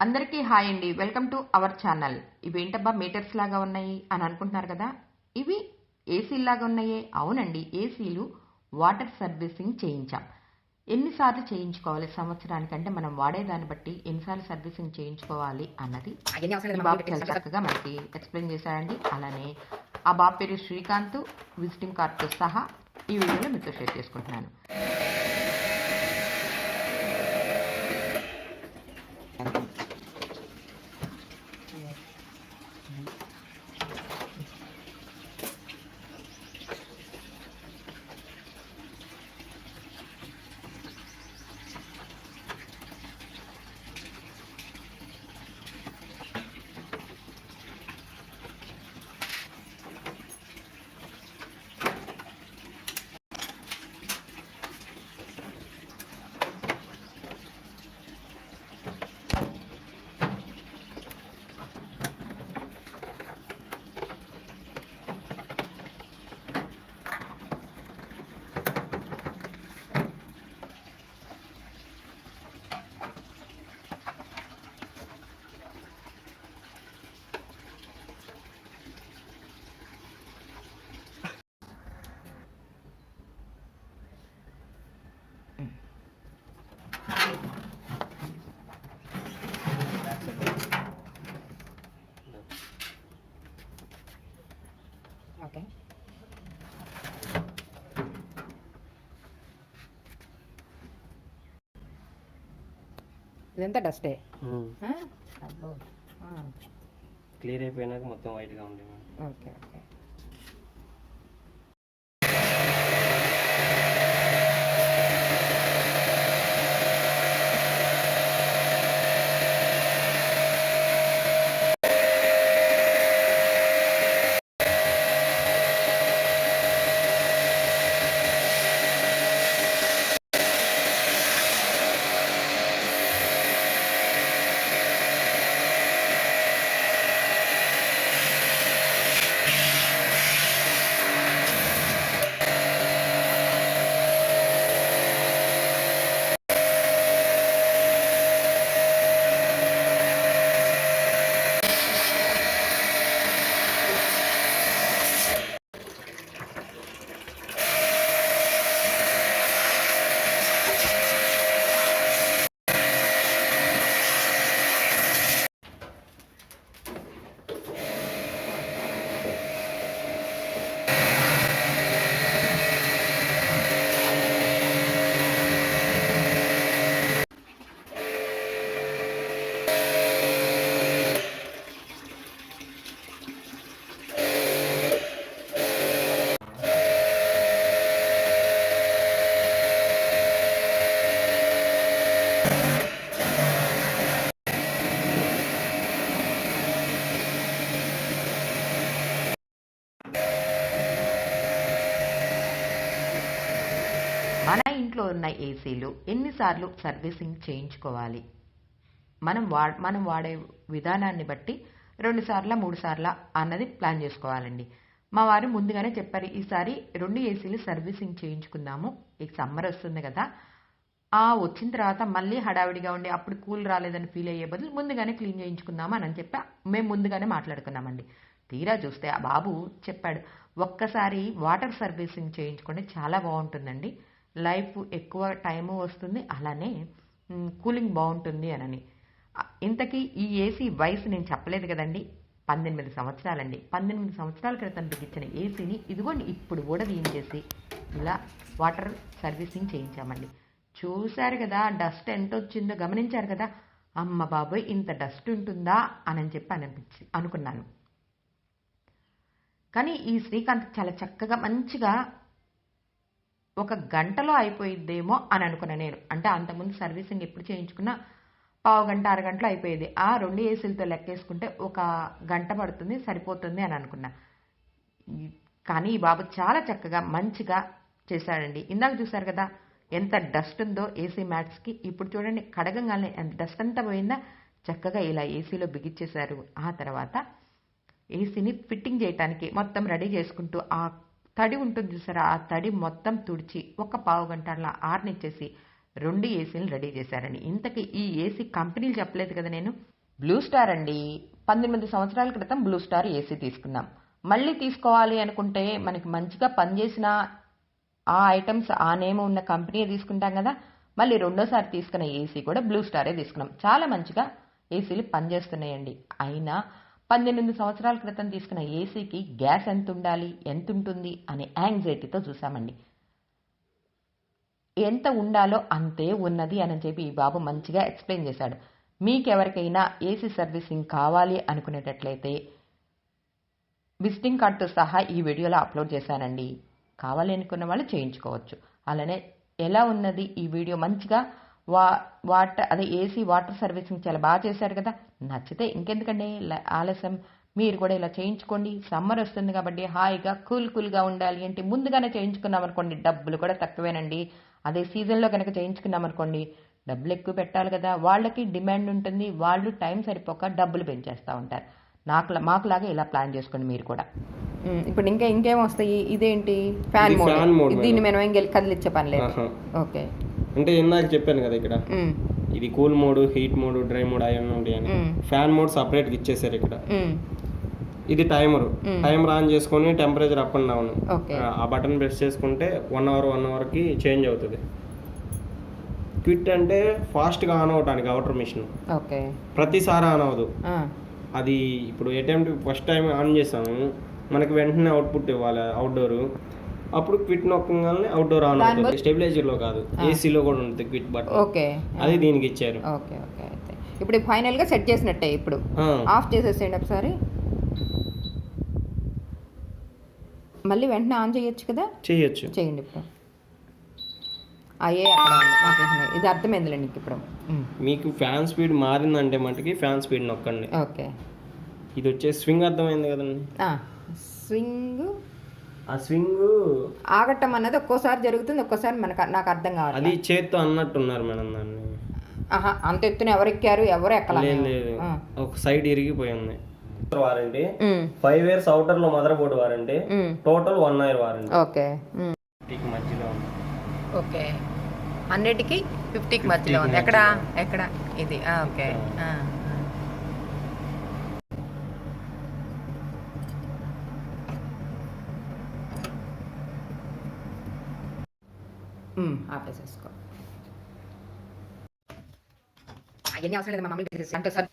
అందరికీ హాయ్ అండి. Welcome to our channel. ఇవేంటబ్బా మీటర్స్ లాగా ఉన్నాయి అని అనుకుంటున్నారు కదా. ఇవి ఏసీలు లాగా ఉన్నాయే. అవునండి, ఏసీలు వాటర్ సర్వీసింగ్ చేయించాం. ఎన్నిసార్లు చేయించుకోవాలి సంవత్సరానికంటే మనం వాడేదాన్ని బట్టి ఎన్నిసార్లు సర్వీసింగ్ చేయించుకోవాలి అన్నది ఈ బాబు చాలా చక్కగా మనకి ఎక్స్ప్లెయిన్ చేశాడండి. అలానే ఆ బాబు పేరు శ్రీకాంత్, విజిటింగ్ కార్డ్తో సహా ఈ వీడియోలో మీతో షేర్ చేసుకుంటున్నాను. ఓకే, ఇదంతా డస్టే. క్లియర్ అయిపోయినాక మొత్తం వైట్గా ఉంది. Okay okay. మన ఇంట్లో ఉన్న ఏసీలు ఎన్నిసార్లు సర్వీసింగ్ చేయించుకోవాలి? మనం వాడే విధానాన్ని బట్టి 2 సార్ల 3 సార్ల అన్నది ప్లాన్ చేసుకోవాలండి. మా వారు ముందుగానే చెప్పారు, ఈసారి 2 ఏసీలు సర్వీసింగ్ చేయించుకుందాము, ఈ సమ్మర్ వస్తుంది కదా, వచ్చిన తర్వాత మళ్ళీ హడావిడిగా ఉండి అప్పుడు కూల్ రాలేదని ఫీల్ అయ్యే బదులు ముందుగానే క్లీన్ చేయించుకుందాము అని చెప్పి మేము ముందుగానే మాట్లాడుకున్నామండి. తీరా చూస్తే ఆ బాబు చెప్పాడు, ఒక్కసారి వాటర్ సర్వీసింగ్ చేయించుకోండి, చాలా బాగుంటుందండి, లైఫ్ ఎక్కువ టైము వస్తుంది, అలానే కూలింగ్ బాగుంటుంది అనని. ఇంతకీ ఈ ఏసీ వయసు నేను చెప్పలేదు కదండి, 18 సంవత్సరాలండి. 18 సంవత్సరాల క్రితం బిగించిన ఏసీని ఇదిగోండి ఇప్పుడు కూడా తీయించేసి ఇలా వాటర్ సర్వీసింగ్ చేయించామండి. చూశారు కదా డస్ట్ ఎంత వచ్చిందో, గమనించారు కదా. అమ్మ బాబోయ్, ఇంత డస్ట్ ఉంటుందా అని చెప్పి అనుకున్నాను. కానీ ఈ శ్రీకాంత్ చాలా చక్కగా మంచిగా ఒక గంటలో అయిపోయిద్దేమో అని అనుకున్నా నేను. అంటే అంతకుముందు సర్వీసింగ్ ఎప్పుడు చేయించుకున్నా పావు గంట అరగంటలో అయిపోయేది. 2 ఏసీలతో లెక్కేసుకుంటే ఒక గంట పడుతుంది, సరిపోతుంది అని అనుకున్నా. కానీ ఈ బాబు చాలా చక్కగా మంచిగా చేశాడండి. ఇందాక చూశారు కదా ఎంత డస్ట్ ఉందో ఏసీ మ్యాట్స్కి. ఇప్పుడు చూడండి కడగంగానే ఎంత డస్ట్ అంతా పోయిందా, చక్కగా ఇలా ఏసీలో బిగించేశారు. ఆ తర్వాత ఏసీని ఫిట్టింగ్ చేయడానికి మొత్తం రెడీ చేసుకుంటూ ఆ తడి ఉంటుంది చూసారా, ఆ తడి మొత్తం తుడిచి ఒక పావు గంట అలా ఆరనిచ్చేసి 2 ఏసీలు రెడీ చేశారండి. ఇంతకీ ఈ ఏసీ కంపెనీలు చెప్పలేదు కదా నేను. బ్లూ స్టార్ అండి. 18 సంవత్సరాల క్రితం బ్లూ స్టార్ ఏసీ తీసుకున్నాం. మళ్ళీ తీసుకోవాలి అనుకుంటే మనకి మంచిగా పనిచేసిన ఆ ఐటమ్స్ ఆ నేమ్ ఉన్న కంపెనీ తీసుకుంటాం కదా. మళ్ళీ రెండోసారి తీసుకున్న ఏసీ కూడా బ్లూ స్టారే తీసుకున్నాం. చాలా మంచిగా ఏసీలు పనిచేస్తున్నాయండి. అయినా 18 సంవత్సరాల క్రితం తీసుకున్న ఏసీకి గ్యాస్ ఎంత ఉండాలి, ఎంత ఉంటుంది అనే యాంగ్జైటీతో చూసామండి. ఎంత ఉండాలో అంతే ఉన్నది అని చెప్పి ఈ బాబు మంచిగా ఎక్స్ప్లెయిన్ చేశాడు. మీకెవరికైనా ఏసీ సర్వీసింగ్ కావాలి అనుకునేటట్లయితే విజిటింగ్ కార్డ్తో సహా ఈ వీడియోలో అప్లోడ్ చేశానండి. కావాలి అనుకున్న వాళ్ళు చేయించుకోవచ్చు. అలానే ఎలా ఉన్నది ఈ వీడియో మంచిగా ఏసీ వాటర్ సర్వీసింగ్ చాలా బాగా చేశారు కదా. నచ్చితే ఇంకెందుకండి ఆలస్యం, మీరు కూడా ఇలా చేయించుకోండి. సమ్మర్ వస్తుంది కాబట్టి హాయిగా కూల్గా ఉండాలి అంటే ముందుగానే చేయించుకున్నాం అనుకోండి, డబ్బులు కూడా తక్కువేనండి. అదే సీజన్లో కనుక చేయించుకున్నాం అనుకోండి, డబ్బులు ఎక్కువ పెట్టాలి కదా. వాళ్ళకి డిమాండ్ ఉంటుంది, వాళ్ళు టైం సరిపోక డబ్బులు పెంచేస్తూ ఉంటారు. మాకులాగా ఇలా ప్లాన్ చేసుకోండి మీరు కూడా. ఇప్పుడు ఇంకేం వస్తాయి? ఇదేంటి ఫ్యాన్ మోడ్. దీన్ని మనం ఏం కదిలిచ్చే పని లేదు. ఓకే, అంటే ఇందాక చెప్పాను కదా ఇక్కడ ఇది cool mode, heat mode, dry mode అవన్నీ ఉంటాయని. ఫ్యాన్ మోడ్ సపరేట్గా ఇచ్చేసారు ఇక్కడ. ఇది టైమర్ ఆన్ చేసుకొని టెంపరేచర్ అప్ అండ్ డౌన్ ఆ బటన్ ప్రెస్ చేసుకుంటే 1 అవర్కి చేంజ్ అవుతుంది. క్విట్ అంటే ఫాస్ట్గా ఆన్ అవటానికి అవుటర్ మిషన్. ఓకే, ప్రతిసారి ఆన్ అవ్వదు అది. ఇప్పుడు ఫస్ట్ టైం ఆన్ చేసాము, మనకి వెంటనే అవుట్పుట్ ఇవ్వాలి అవుట్డోర్. అప్పుడు క్విట్ నొక్కగానే అవుట్డోర్ ఆన్ అవుతుంది. స్టెబిలైజర్లో కాదు, ఏసీలో కూడా ఉంటుంది క్విట్ బటన్. ఓకే, అది దీనికి ఇచ్చారు. ఓకే ఓకే, అయితే ఇప్పుడు ఫైనల్గా సెట్ చేసినట్టే. ఇప్పుడు ఆఫ్ చేసేసేయండి ఒకసారి. మళ్ళీ వెంటనే ఆన్ చేయొచ్చు కదా. చేయండి ఇప్పుడు. అయ్యే అక్కడ నాకు ఇది అర్థమైందిలేండి. ఇప్పుడు మీకు ఫ్యాన్ స్పీడ్ మారిందంటే మటుకి ఫ్యాన్ స్పీడ్ నొక్కండి. ఓకే, ఇది వచ్చే స్వింగ్ అర్థమైంది కదండి. ఆ స్వింగ్ ఆగటం అన్నది ఒక్కోసారి జరుగుతుంది, ఒక్కోసారి నాకు అర్థం కావాలి. అది చేత్తో అన్నట్టున్నారు మేడం దాన్ని. అంత ఎత్తున ఎవరు ఎక్కారు, ఎవరు ఎక్కలేదు. ఒక సైడ్ ఇరిగిపోయింది. వారంటీ 5 years అవుటర్ లో mother board warranty, total 1 year warranty. Okay, మధ్యలో ఉంది. ఓకే, 100కి 50కి మధ్యలో ఉంది. ఎక్కడ ఇది? ఓకే, ఆపేసేసుకో. అవన్నీ అవసరం లేదు, మా మమ్మీ అంటే సార్